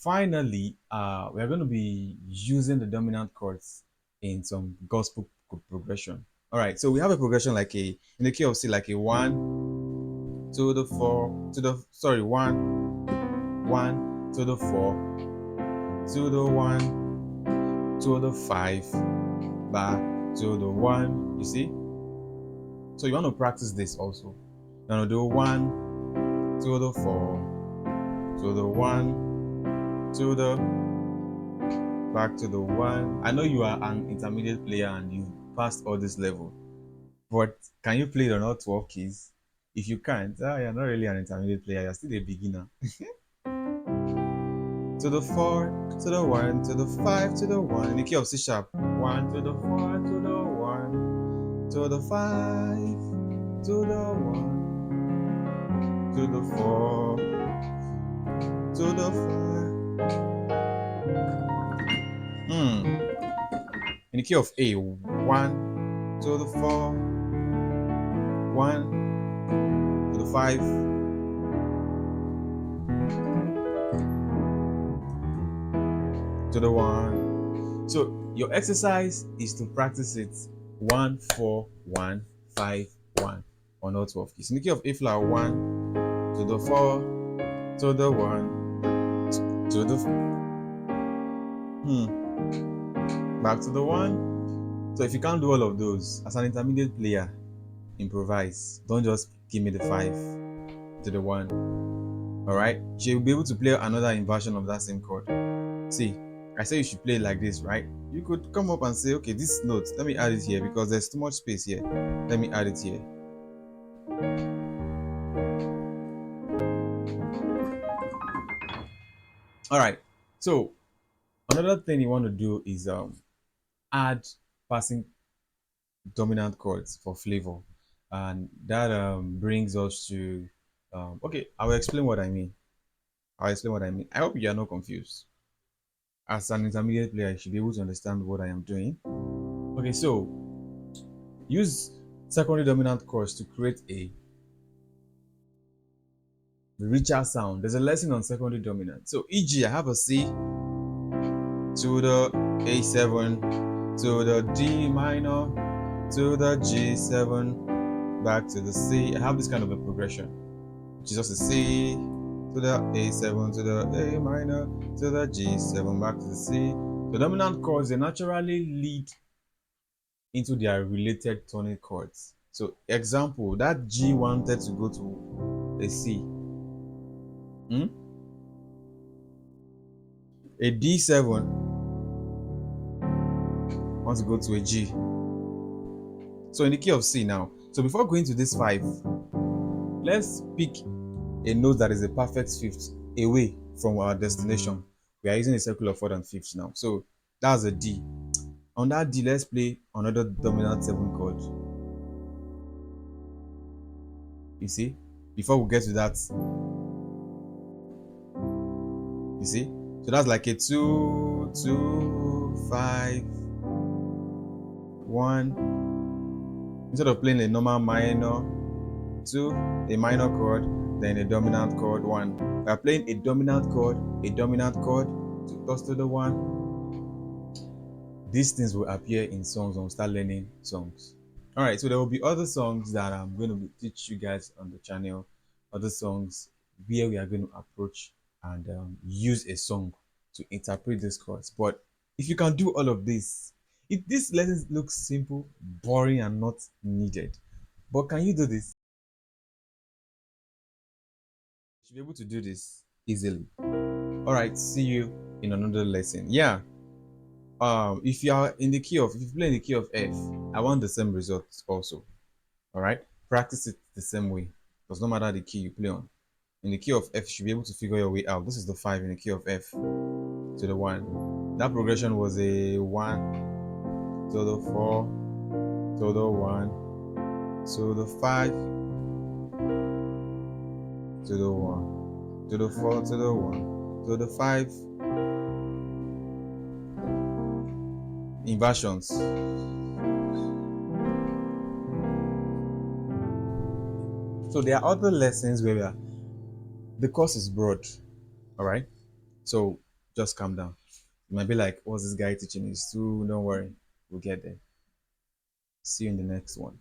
Finally, we're going to be using the dominant chords in some gospel progression. All right, so we have a progression like a in the key of C, like a one to the four to the sorry one to the four to the one to the five back to the one. You see? So you want to practice this also. You want to do one to the four to the one to the back to the one. I know you are an intermediate player and you passed all this level, but can you play it on all 12 keys? If you can't, you're not really an intermediate player, you're still a beginner. To the four, to the one, to the five, to the one. In the key of C sharp. One to the four, to the one, to the five, to the one, to the four, to the five. In the key of A, one to the four, one to the five, to the one. So your exercise is to practice it 1, 4, 1, 5, 1 on all 12 keys. In the key of A flat, 1 to the 4, to the 1, to the back to the 1. So if you can't do all of those, as an intermediate player, improvise. Don't just give me the 5 to the 1. Alright? You'll be able to play another inversion of that same chord. See, I say you should play it like this, right? You could come up and say, okay, this note, let me add it here because there's too much space here. Let me add it here. All right. So another thing you want to do is add passing dominant chords for flavor, and that brings us to okay. I will explain what I mean. I'll explain what I mean. I hope you are not confused. As an intermediate player, you should be able to understand what I am doing. Okay, so use secondary dominant chords to create a richer sound. There's a lesson on secondary dominant. So, e.g., I have a C to the A7 to the D minor to the G7 back to the C. I have this kind of a progression, which is just a C to the A7 to the A minor to the G7 back to the C. The dominant chords, they naturally lead into their related tonic chords. So, example, that G wanted to go to a C. A D7 wants to go to a G. So in the key of C now. So before going to this 5, let's pick a note that is a perfect fifth away from our destination. We are using a circular fourth and fifth now. So that's a D. On that D, let's play another dominant 7 chord. You see? Before we get to that, you see? So that's like a 2, 2, 5, 1. Instead of playing a normal minor 2, a minor chord, then a dominant chord 1. We are playing a dominant chord, to toss to the 1. These things will appear in songs when we start learning songs. All right, so there will be other songs that I'm going to teach you guys on the channel, other songs where we are going to approach and use a song to interpret these chords. But if you can do all of this, if this lesson looks simple, boring, and not needed, but can you do this? You should be able to do this easily. All right, see you in another lesson. Yeah. If you are in the key of, if you play in the key of F, I want the same results also. All right, practice it the same way. Because no matter the key you play on, in the key of F, you should be able to figure your way out. This is the 5 in the key of F to the 1. That progression was a 1 to the 4 to the 1 to the 5 to the 1 to the 4 to the 1 to the 5. Inversions. So there are other lessons where the course is broad. All right. So just calm down. You might be like, what's this guy teaching? It's too, don't worry. We'll get there. See you in the next one.